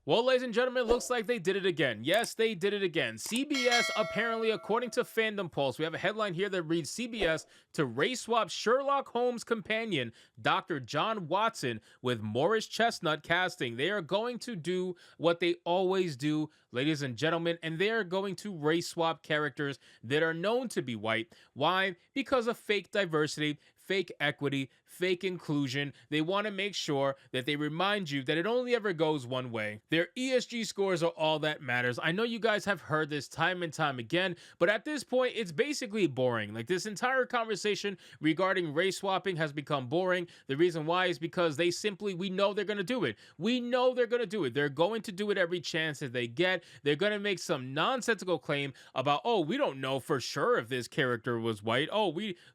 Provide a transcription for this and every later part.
Well, ladies and gentlemen, it looks like they did it again. Yes, they did it again. CBS, apparently, according to Fandom Pulse, we have a headline here that reads CBS to race swap Sherlock Holmes companion, Dr. John Watson, with Morris Chestnut casting. They are going to do what they always do, ladies and gentlemen, and they are going to race swap characters that are known to be white. Why? Because of fake diversity, fake equity, fake inclusion. They want to make sure that they remind you that it only ever goes one way. Their ESG scores are all that matters. I know you guys have heard this time and time again, but at this point, it's basically boring. Like, this entire conversation regarding race swapping has become boring. The reason why is because we know they're going to do it. We know they're going to do it. They're going to do it every chance that they get. They're going to make some nonsensical claim about, oh, we don't know for sure if this character was white.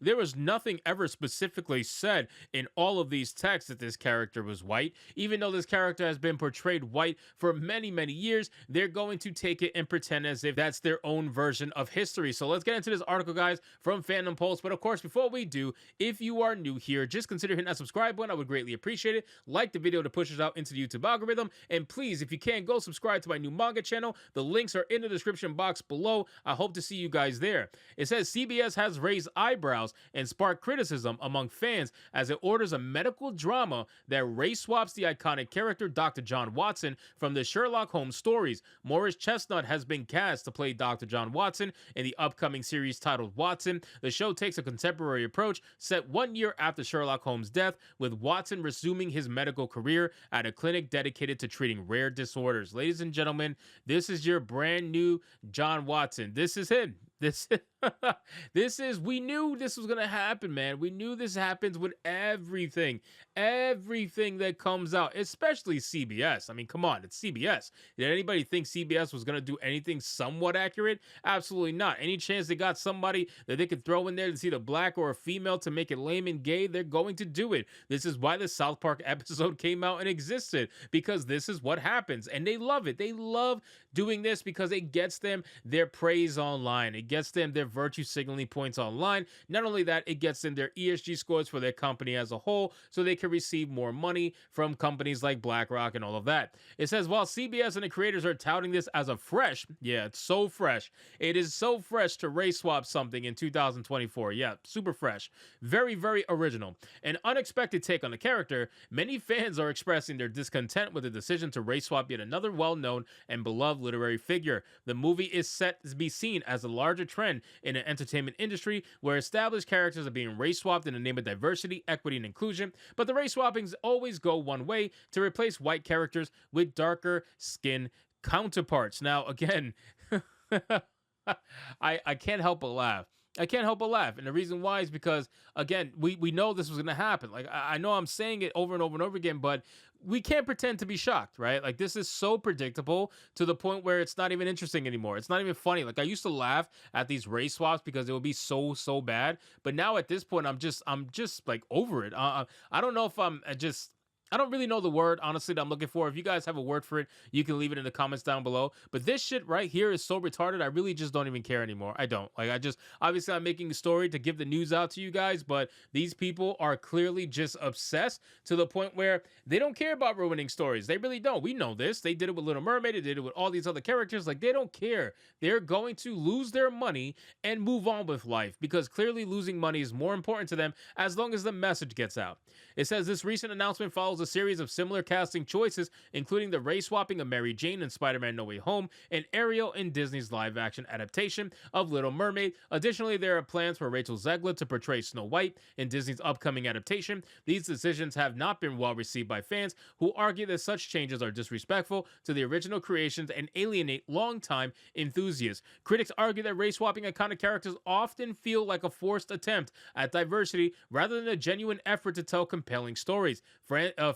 There was nothing ever specifically said in all of these texts that this character was white. Even though this character has been portrayed white for many, many years, they're going to take it and pretend as if that's their own version of history. So let's get into this article, guys, from Fandom Pulse. But of course, before we do, if you are new here, just consider hitting that subscribe button. I would greatly appreciate it. Like the video to push us out into the YouTube algorithm. And please, if you can, go subscribe to my new manga channel. The links are in the description box below. I hope to see you guys there. It says CBS has raised eyebrows and sparked criticism among fans as it orders a medical drama that race swaps the iconic character Dr. John Watson from the Sherlock Holmes stories. Morris Chestnut has been cast to play Dr. John Watson in the upcoming series titled Watson. The show takes a contemporary approach set 1 year after Sherlock Holmes' death, with Watson resuming his medical career at a clinic dedicated to treating rare disorders. Ladies and gentlemen, this is your brand new John Watson. This is him. We knew this was going to happen, man. We knew this happens with everything that comes out, especially CBS. I mean, come on, it's CBS. Did anybody think CBS was going to do anything somewhat accurate? Absolutely not. Any chance they got somebody that they could throw in there to see the black or a female to make it lame and gay, they're going to do it. This is why the South Park episode came out and existed, because this is what happens, and they love it. They love doing this because it gets them their praise online. It gets them their virtue signaling points online. Not only that, it gets them their ESG scores for their company as a whole, so they can receive more money from companies like BlackRock and all of that. It says, while CBS and the creators are touting this as a fresh, yeah, it's so fresh. It is so fresh to race swap something in 2024. Yeah, super fresh. Very, very original. An unexpected take on the character, many fans are expressing their discontent with the decision to race swap yet another well-known and beloved literary figure. The movie is set to be seen as a larger trend in an entertainment industry where established characters are being race swapped in the name of diversity, equity, and inclusion, but the race swappings always go one way: to replace white characters with darker skin counterparts. Now, again, I can't help but laugh. I can't help but laugh. And the reason why is because, again, we know this was going to happen. Like, I know I'm saying it over and over and over again, but we can't pretend to be shocked, right? Like, this is so predictable to the point where it's not even interesting anymore. It's not even funny. Like, I used to laugh at these race swaps because it would be so bad. But now at this point, I'm just like over it. I don't know if I don't really know the word, honestly, that I'm looking for. If you guys have a word for it, you can leave it in the comments down below. But this shit right here is so retarded, I really just don't even care anymore. I don't. Obviously, I'm making a story to give the news out to you guys, but these people are clearly just obsessed to the point where they don't care about ruining stories. They really don't. We know this. They did it with Little Mermaid. They did it with all these other characters. Like, they don't care. They're going to lose their money and move on with life, because clearly losing money is more important to them as long as the message gets out. It says this recent announcement follows a series of similar casting choices, including the race swapping of Mary Jane in Spider-Man No Way Home and Ariel in Disney's live-action adaptation of Little Mermaid. Additionally, there are plans for Rachel Zegler to portray Snow White in Disney's upcoming adaptation. These decisions have not been well received by fans, who argue that such changes are disrespectful to the original creations and alienate longtime enthusiasts. Critics argue that race swapping iconic characters often feel like a forced attempt at diversity rather than a genuine effort to tell compelling stories.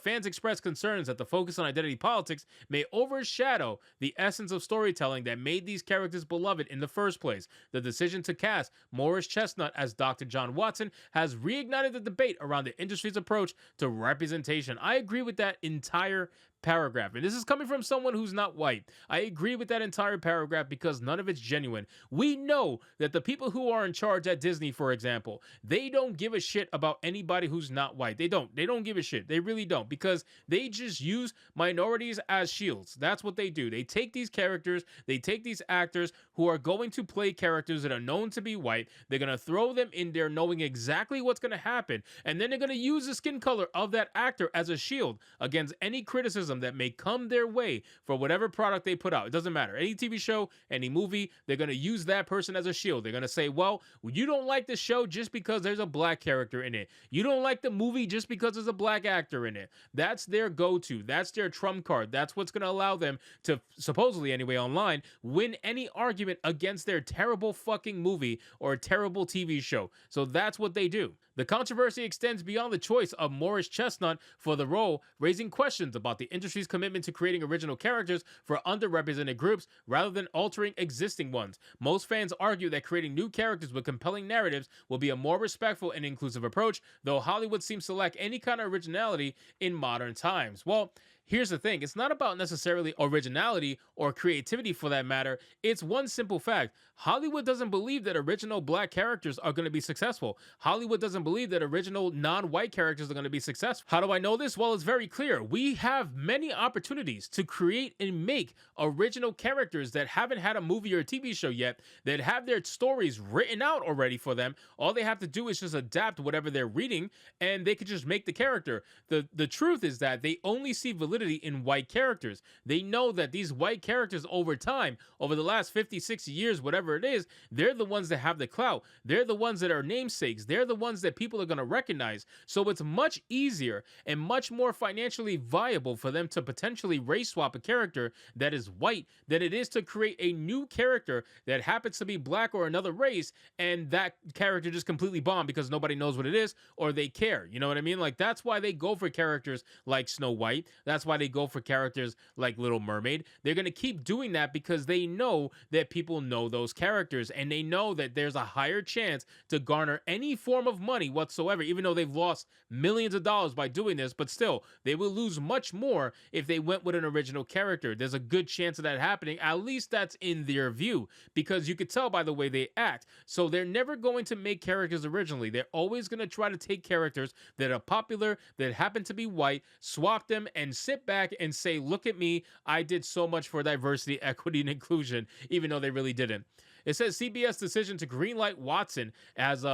Fans express concerns that the focus on identity politics may overshadow the essence of storytelling that made these characters beloved in the first place. The decision to cast Morris Chestnut as Dr. John Watson has reignited the debate around the industry's approach to representation. I agree with that entire paragraph, and this is coming from someone who's not white. I agree with that entire paragraph because none of it's genuine. We know that the people who are in charge at Disney, for example, they don't give a shit about anybody who's not white. They don't give a shit. They really don't, because they just use minorities as shields. That's what they do. They take these characters, they take these actors who are going to play characters that are known to be white. They're going to throw them in there knowing exactly what's going to happen, and then they're going to use the skin color of that actor as a shield against any criticism that may come their way for whatever product they put out. It doesn't matter. Any TV show, any movie, they're going to use that person as a shield. They're going to say, well, you don't like the show just because there's a black character in it. You don't like the movie just because there's a black actor in it. That's their go-to. That's their trump card. That's what's going to allow them to, supposedly anyway online, win any argument against their terrible fucking movie or terrible TV show. So that's what they do. The controversy extends beyond the choice of Morris Chestnut for the role, raising questions about the industry's commitment to creating original characters for underrepresented groups rather than altering existing ones. Most fans argue that creating new characters with compelling narratives will be a more respectful and inclusive approach, though Hollywood seems to lack any kind of originality in modern times. Well, here's the thing. It's not about necessarily originality or creativity for that matter. It's one simple fact. Hollywood doesn't believe that original black characters are going to be successful. Hollywood doesn't believe that original non-white characters are going to be successful. How do I know this? Well, it's very clear. We have many opportunities to create and make original characters that haven't had a movie or a TV show yet, that have their stories written out already for them. All they have to do is just adapt whatever they're reading, and they could just make the character. The truth is that they only see validity in white characters. They know that these white characters over time, over the last 50, 60 years, whatever it is, they're the ones that have the clout. They're the ones that are namesakes. They're the ones that people are going to recognize. So it's much easier and much more financially viable for them to potentially race swap a character that is white than it is to create a new character that happens to be black or another race, and that character just completely bombed because nobody knows what it is or they care. You know what I mean? Like, that's why they go for characters like Snow White. That's why they go for characters like Little Mermaid. They're going to keep doing that because they know that people know those characters, and they know that there's a higher chance to garner any form of money whatsoever, even though they've lost millions of dollars by doing this, but still, they will lose much more if they went with an original character. There's a good chance of that happening. At least that's in their view, because you could tell by the way they act. So they're never going to make characters originally. They're always going to try to take characters that are popular, that happen to be white, swap them, and sit back and say, look at me, I did so much for diversity, equity, and inclusion, even though they really didn't. It says CBS decision to greenlight Watson as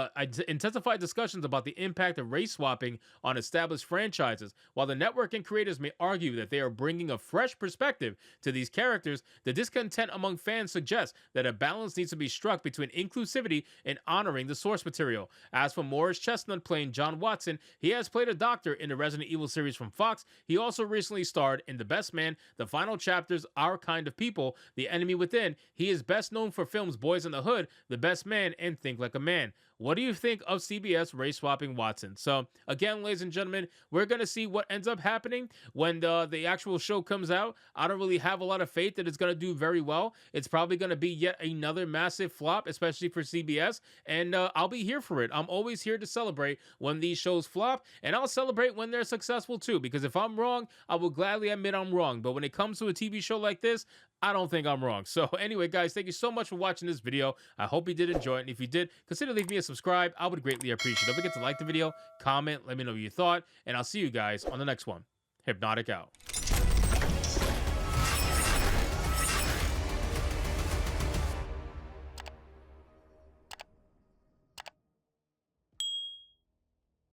intensified discussions about the impact of race swapping on established franchises. While the network and creators may argue that they are bringing a fresh perspective to these characters, the discontent among fans suggests that a balance needs to be struck between inclusivity and honoring the source material. As for Morris Chestnut playing John Watson, he has played a doctor in the Resident Evil series from Fox. He also recently starred in The Best Man, The Final Chapters, Our Kind of People, The Enemy Within. He is best known for films Boys in the Hood, The Best Man, and Think Like a Man. What do you think of CBS race swapping Watson? So again, ladies and gentlemen, we're going to see what ends up happening when the actual show comes out. I don't really have a lot of faith that it's going to do very well. It's probably going to be yet another massive flop, especially for CBS, and I'll be here for it. I'm always here to celebrate when these shows flop, and I'll celebrate when they're successful too, because if I'm wrong, I will gladly admit I'm wrong. But when it comes to a TV show like this, I don't think I'm wrong. So anyway, guys, thank you so much for watching this video. I hope you did enjoy it. And if you did, consider leaving me a subscribe. I would greatly appreciate it. Don't forget to like the video, comment, let me know what you thought, and I'll see you guys on the next one. Hypnotic out.